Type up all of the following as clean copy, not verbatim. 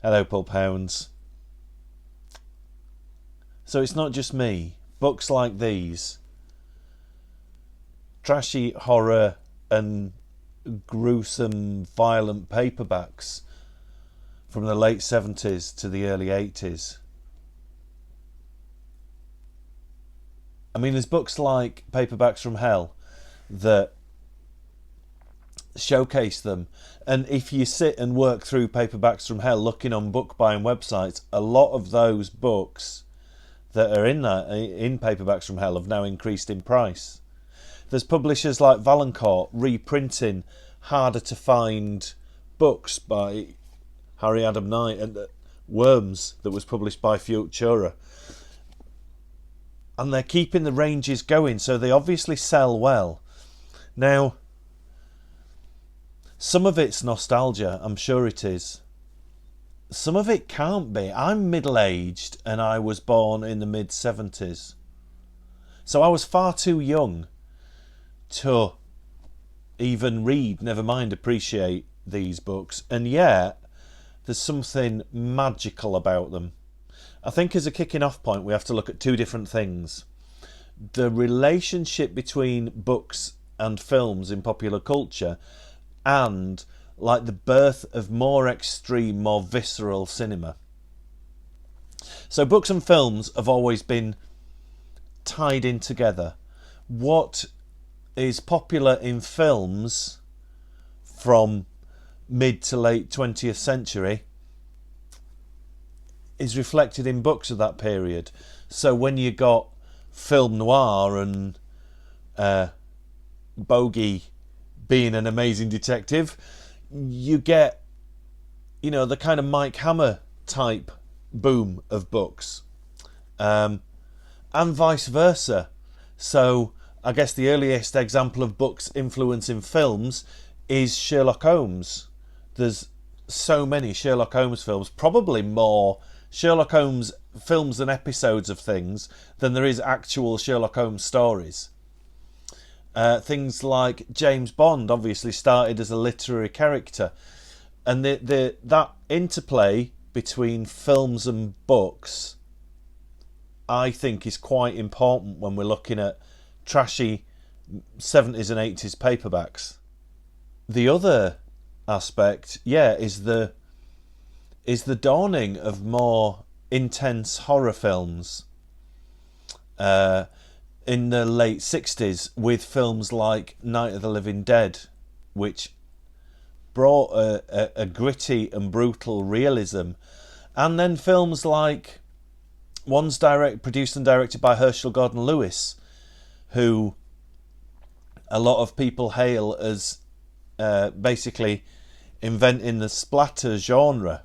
Hello, Paul Pounds. So it's not just me. Books like these, trashy horror and gruesome, violent paperbacks from the late 70s to the early 80s. I mean, there's books like Paperbacks from Hell that showcase them. And if you sit and work through Paperbacks from Hell looking on book buying websites, a lot of those books that are in Paperbacks from Hell have now increased in price. There's publishers like Valancourt reprinting harder to find books by Harry Adam Knight and Worms that was published by Futura. And they're keeping the ranges going, so they obviously sell well. Now, some of it's nostalgia, I'm sure it is. Some of it can't be. I'm middle-aged and I was born in the mid-70s. So I was far too young to even read, never mind appreciate these books. And yet, there's something magical about them. I think as a kicking off point, we have to look at two different things. The relationship between books and films in popular culture and like the birth of more extreme, more visceral cinema. So books and films have always been tied in together. What is popular in films from mid to late 20th century is reflected in books of that period. So when you got film noir and Bogey being an amazing detective, you get, you know, the kind of Mike Hammer type boom of books, and vice versa. So I guess the earliest example of books influencing films is Sherlock Holmes. There's so many Sherlock Holmes films, probably more Sherlock Holmes films and episodes of things than there is actual Sherlock Holmes stories. Things like James Bond obviously started as a literary character, and that interplay between films and books, I think, is quite important when we're looking at trashy 70s and 80s paperbacks. The other aspect, is the dawning of more intense horror films in the late 60s with films like Night of the Living Dead, which brought a gritty and brutal realism. And then films like one's produced and directed by Herschel Gordon Lewis, who a lot of people hail as basically inventing the splatter genre.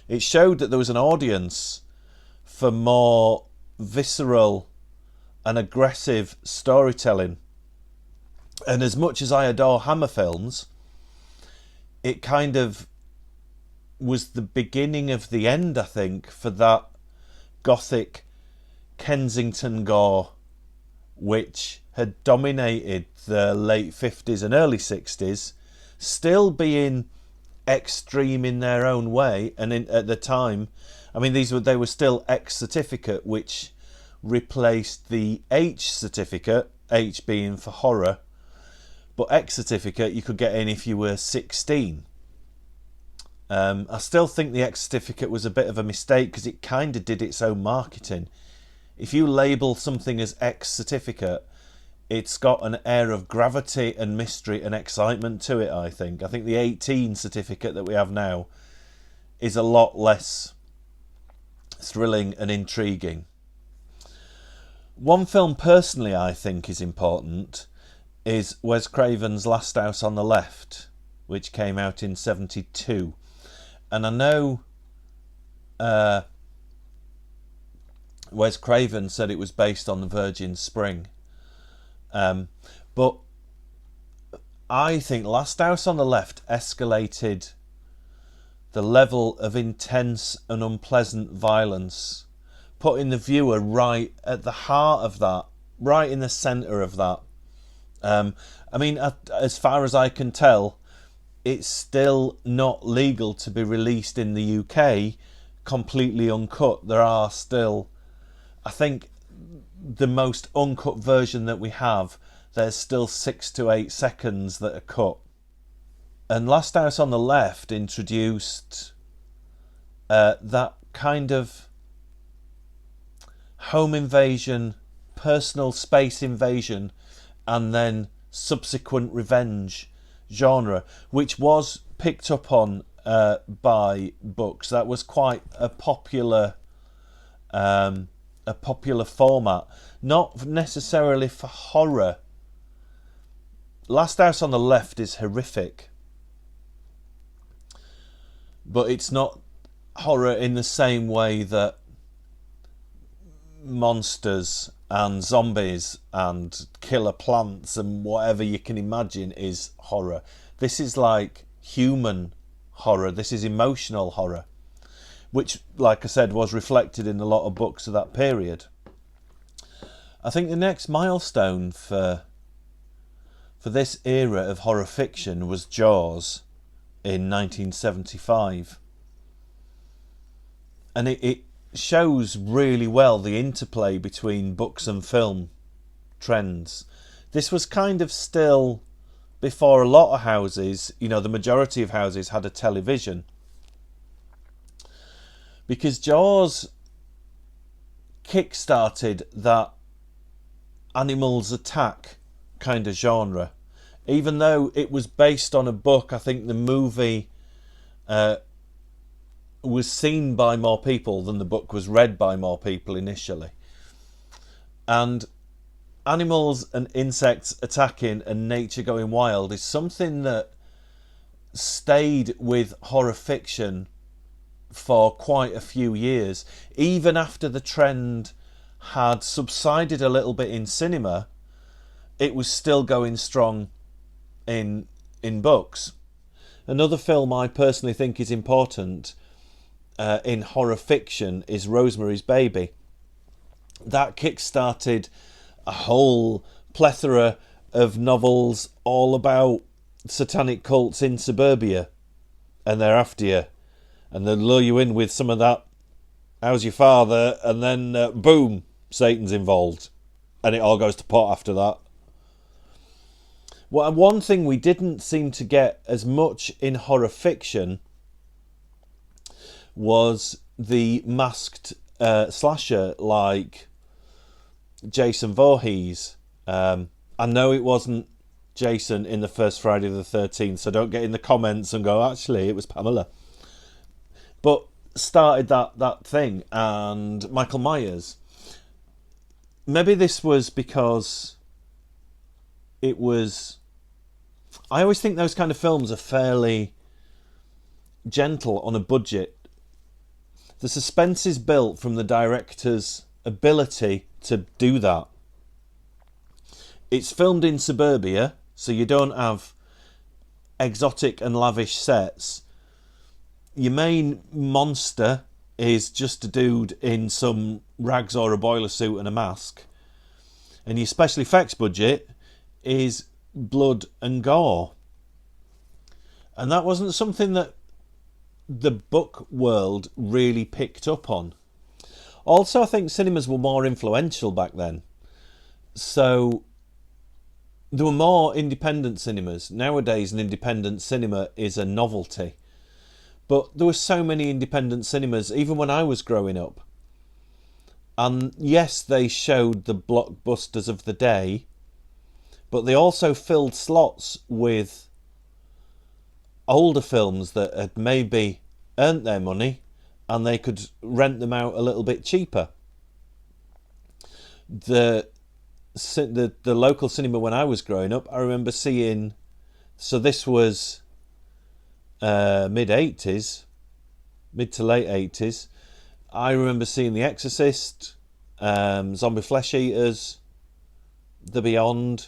It showed that there was an audience for more visceral and aggressive storytelling. And as much as I adore Hammer films, it kind of was the beginning of the end, I think, for that gothic Kensington gore which had dominated the late 50s and early 60s, still being extreme in their own way. And at the time, I mean, they were still X certificate, which replaced the H certificate, H being for horror, but X certificate you could get in if you were 16. I still think the X certificate was a bit of a mistake because it kind of did its own marketing. If you label something as X certificate, it's got an air of gravity and mystery and excitement to it, I think. I think the 18 certificate that we have now is a lot less thrilling and intriguing. One film personally I think is important is Wes Craven's Last House on the Left, which came out in 72. And I know Wes Craven said it was based on the Virgin Spring. But I think Last House on the Left escalated the level of intense and unpleasant violence, putting the viewer right at the heart of that, right in the centre of that. I mean, as far as I can tell, it's still not legal to be released in the UK completely uncut. There are still, I think, the most uncut version that we have, there's still 6 to 8 seconds that are cut. And Last House on the Left introduced that kind of home invasion, personal space invasion, and then subsequent revenge genre, which was picked up on by books. That was quite a popular format, not necessarily for horror. Last House on the Left is horrific, but it's not horror in the same way that monsters and zombies and killer plants and whatever you can imagine is horror. This is like human horror. This is emotional horror, which, like I said, was reflected in a lot of books of that period. I think the next milestone for this era of horror fiction was Jaws in 1975. And it shows really well the interplay between books and film trends. This was kind of still before a lot of houses, the majority of houses had a television. Because Jaws kick-started that animals attack kind of genre. Even though it was based on a book, I think the movie was seen by more people than the book was read by more people initially. And animals and insects attacking and nature going wild is something that stayed with horror fiction for quite a few years. Even after the trend had subsided a little bit in cinema, it was still going strong in books. Another film I personally think is important in horror fiction is Rosemary's Baby. That kick-started a whole plethora of novels all about satanic cults in suburbia, and they're after you, and they lure you in with some of that, how's your father, and then boom, Satan's involved, and it all goes to pot after that. Well, one thing we didn't seem to get as much in horror fiction was the masked slasher like Jason Voorhees. I know it wasn't Jason in the first Friday the 13th, so don't get in the comments and go, actually, it was Pamela. But started that thing, and Michael Myers. Maybe this was because it was... I always think those kind of films are fairly gentle on a budget. The suspense is built from the director's ability to do that. It's filmed in suburbia, so you don't have exotic and lavish sets. Your main monster is just a dude in some rags or a boiler suit and a mask. And your special effects budget is blood and gore. And that wasn't something that the book world really picked up on. Also, I think cinemas were more influential back then. So there were more independent cinemas. Nowadays, an independent cinema is a novelty. But there were so many independent cinemas, even when I was growing up. And yes, they showed the blockbusters of the day, but they also filled slots with older films that had maybe earned their money and they could rent them out a little bit cheaper. The local cinema when I was growing up, I remember seeing, so this was mid-80s, mid to late 80s, I remember seeing The Exorcist, Zombie Flesh Eaters, The Beyond,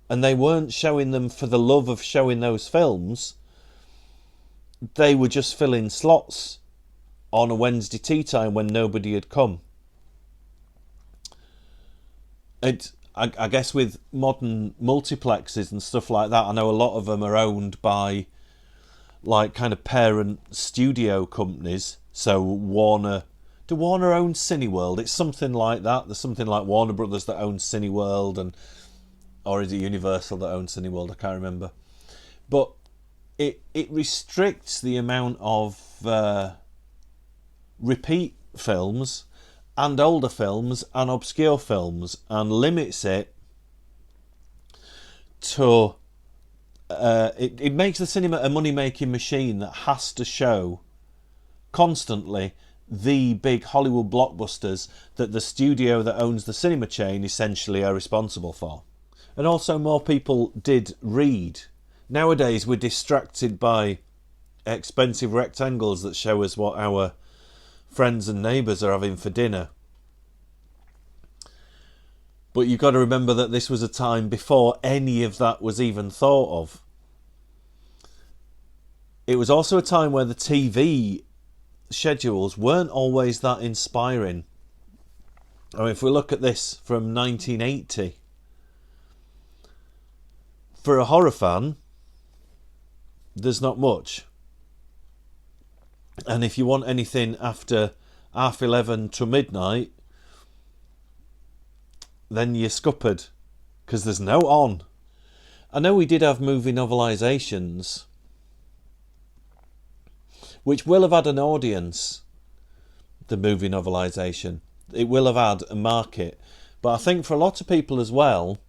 and they weren't showing them for the love of showing those films. They were just filling slots on a Wednesday tea time when nobody had come. I guess with modern multiplexes and stuff like that, I know a lot of them are owned by like kind of parent studio companies. So Warner, do Warner own Cineworld? It's something like that. There's something like Warner Brothers that owns Cineworld, and or is it Universal that owns Cineworld? I can't remember. But it restricts the amount of repeat films and older films and obscure films, and limits it to it makes the cinema a money-making machine that has to show constantly the big Hollywood blockbusters that the studio that owns the cinema chain essentially are responsible for. And also more people did read. Nowadays we're distracted by expensive rectangles that show us what our friends and neighbours are having for dinner. But you've got to remember that this was a time before any of that was even thought of. It was also a time where the TV schedules weren't always that inspiring. I mean, if we look at this from 1980, for a horror fan, there's not much. And if you want anything after 11:30 to midnight, then you're scuppered, because there's no on. I know we did have movie novelizations, which will have had an audience, the movie novelisation. It will have had a market. But I think for a lot of people as well,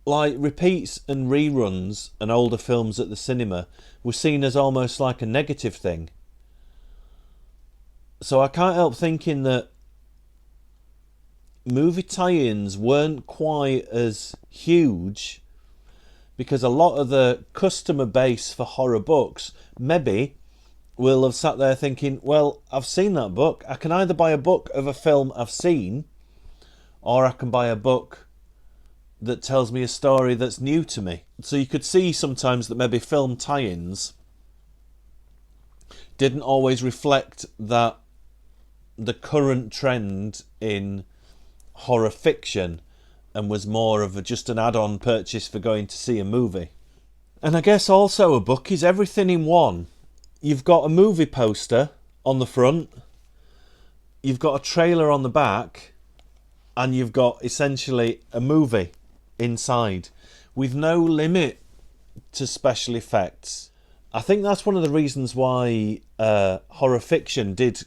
like repeats and reruns and older films at the cinema were seen as almost like a negative thing. So I can't help thinking that movie tie-ins weren't quite as huge, because a lot of the customer base for horror books maybe will have sat there thinking, well, I've seen that book. I can either buy a book of a film I've seen, or I can buy a book that tells me a story that's new to me. So you could see sometimes that maybe film tie-ins didn't always reflect that the current trend in horror fiction, and was more of just an add-on purchase for going to see a movie. And I guess also a book is everything in one. You've got a movie poster on the front, you've got a trailer on the back, and you've got essentially a movie inside, with no limit to special effects. I think that's one of the reasons why horror fiction did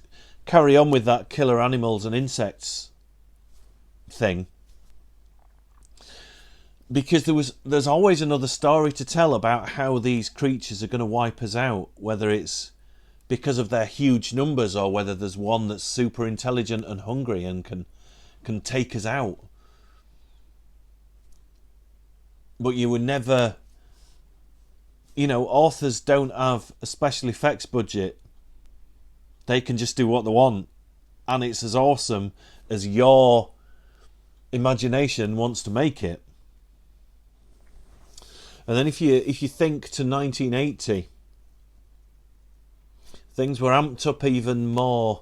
carry on with that killer animals and insects thing, because there's always another story to tell about how these creatures are going to wipe us out, whether it's because of their huge numbers or whether there's one that's super intelligent and hungry and can take us out. But you would never, authors don't have a special effects budget. They can just do what they want, and it's as awesome as your imagination wants to make it. And then if you think to 1980, things were amped up even more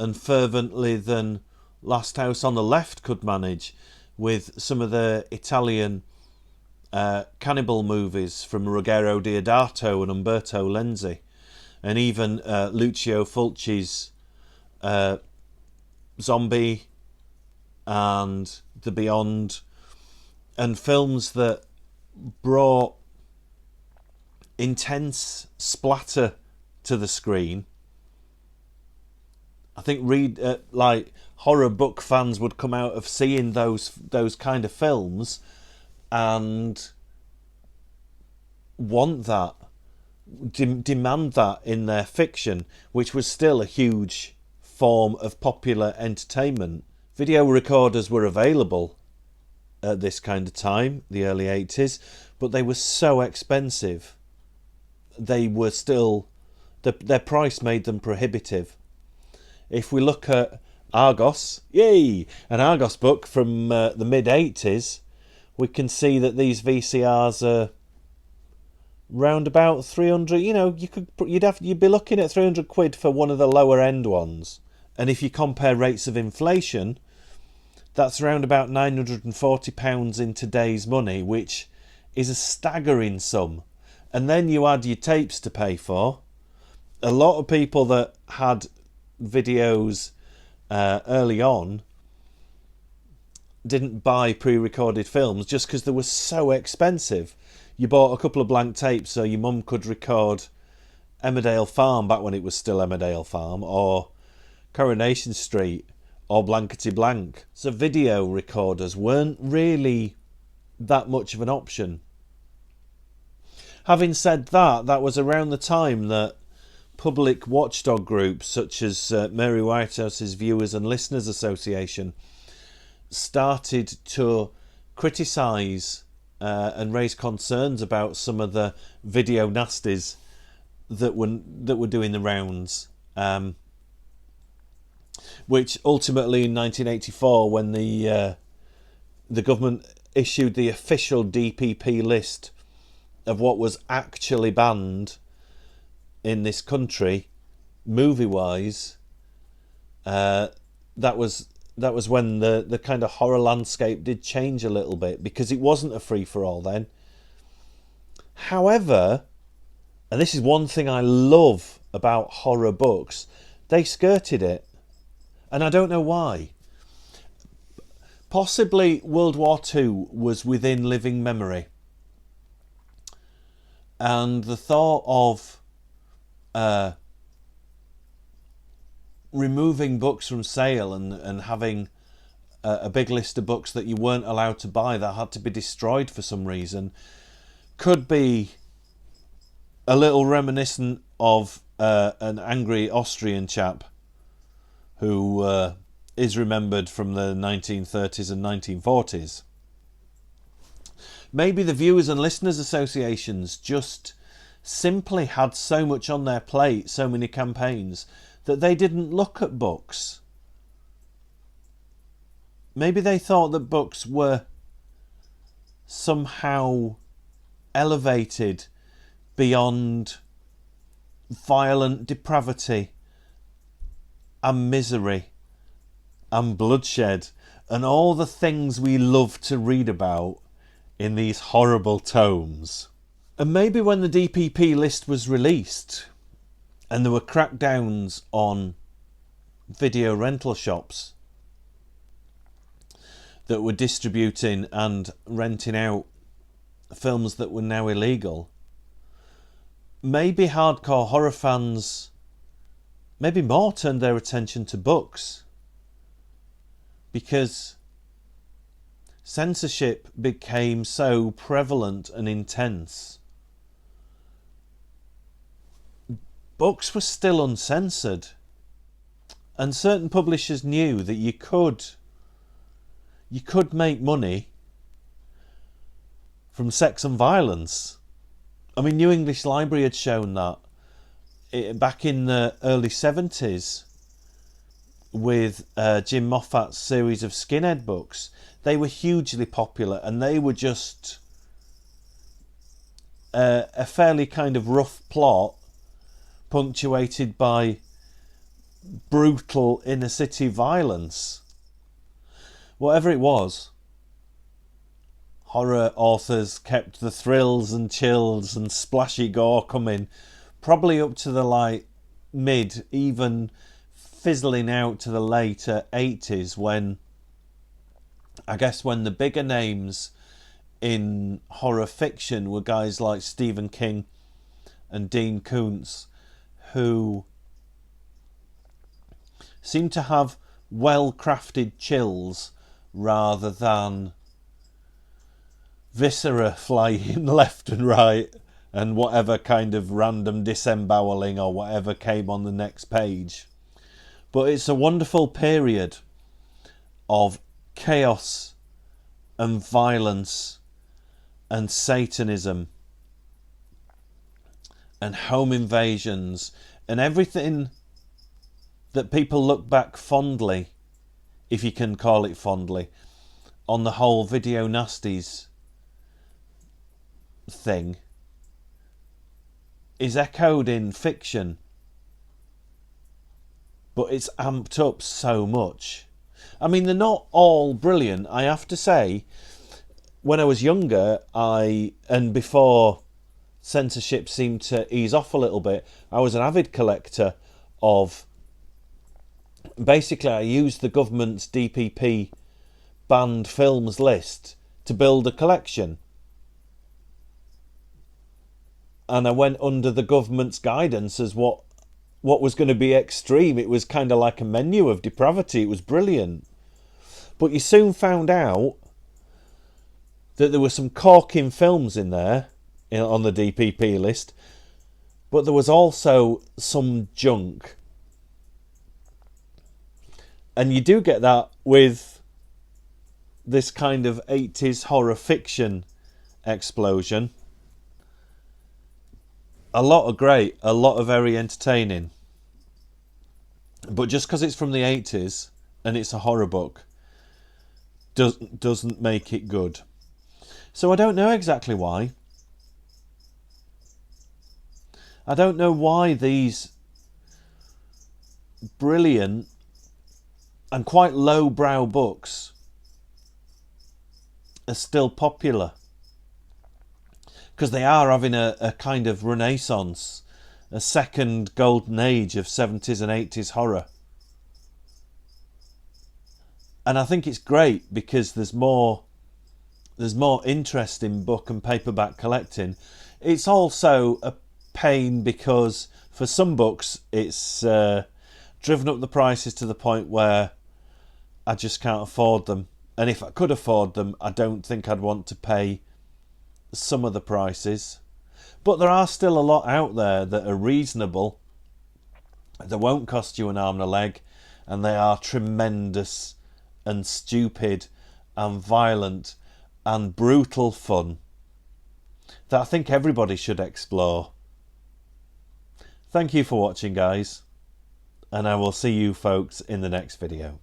and fervently than Last House on the Left could manage, with some of the Italian cannibal movies from Ruggero Deodato and Umberto Lenzi, and even Lucio Fulci's Zombie and The Beyond, and films that brought intense splatter to the screen. I think like horror book fans would come out of seeing those kind of films and want that, demand that in their fiction, which was still a huge form of popular entertainment. Video recorders were available at this kind of time, the early 80s, but they were so expensive. They were still, their price made them prohibitive. If we look at Argos, an Argos book from the mid-80s, we can see that these VCRs are round about 300. You'd be looking at 300 quid for one of the lower end ones, And if you compare rates of inflation, that's around about £940 in today's money, which is a staggering sum. And then you add your tapes to pay for. A lot of people that had videos early on didn't buy pre-recorded films just because they were so expensive. You bought a couple of blank tapes so your mum could record Emmerdale Farm back when it was still Emmerdale Farm, or Coronation Street, or Blankety Blank. So video recorders weren't really that much of an option. Having said that, that was around the time that public watchdog groups such as Mary Whitehouse's Viewers and Listeners Association started to criticise and raise concerns about some of the video nasties that were doing the rounds, which ultimately in 1984, when the government issued the official DPP list of what was actually banned in this country, movie-wise, that was when the kind of horror landscape did change a little bit, because it wasn't a free-for-all then. However, and this is one thing I love about horror books, they skirted it. And I don't know why. Possibly World War II was within living memory. And the thought of removing books from sale and having a big list of books that you weren't allowed to buy that had to be destroyed for some reason could be a little reminiscent of an angry Austrian chap who is remembered from the 1930s and 1940s. Maybe the Viewers and Listeners Associations just simply had so much on their plate, so many campaigns, that they didn't look at books. Maybe they thought that books were somehow elevated beyond violent depravity and misery and bloodshed and all the things we love to read about in these horrible tomes. And maybe when the DPP list was released and there were crackdowns on video rental shops that were distributing and renting out films that were now illegal, maybe hardcore horror fans, maybe more, turned their attention to books, because censorship became so prevalent and intense. Books were still uncensored, and certain publishers knew that you could make money from sex and violence. I mean, New English Library had shown that back in the early 70's with Jim Moffat's series of skinhead books. They were hugely popular, and they were just a fairly kind of rough plot punctuated by brutal inner city violence. Whatever it was, horror authors kept the thrills and chills and splashy gore coming, probably up to the mid, even fizzling out to the later 80's, when the bigger names in horror fiction were guys like Stephen King and Dean Koontz, who seemed to have well-crafted chills rather than viscera flying left and right and whatever kind of random disemboweling or whatever came on the next page. But it's a wonderful period of chaos and violence and Satanism and home invasions and everything that people look back fondly, if you can call it fondly, on the whole video nasties thing, is echoed in fiction. but it's amped up so much. I mean, they're not all brilliant, I have to say. When I was younger, and before censorship seemed to ease off a little bit, I was an avid collector of... Basically, I used the government's DPP banned films list to build a collection. And I went under the government's guidance as what was going to be extreme. It was kind of like a menu of depravity. It was brilliant. But you soon found out that there were some corking films in there on the DPP list, but there was also some junk. And you do get that with this kind of 80s horror fiction explosion. A lot are great, a lot are very entertaining. But just because it's from the 80s and it's a horror book doesn't make it good. So I don't know exactly why. I don't know why these brilliant and quite lowbrow books are still popular. Because they are having a kind of renaissance, a second golden age of 70s and 80s horror. And I think it's great because there's more interest in book and paperback collecting. It's also a pain because for some books it's driven up the prices to the point where I just can't afford them. And if I could afford them, I don't think I'd want to pay some of the prices. But there are still a lot out there that are reasonable, that won't cost you an arm and a leg, and they are tremendous and stupid and violent and brutal fun that I think everybody should explore. Thank you for watching, guys, and I will see you folks in the next video.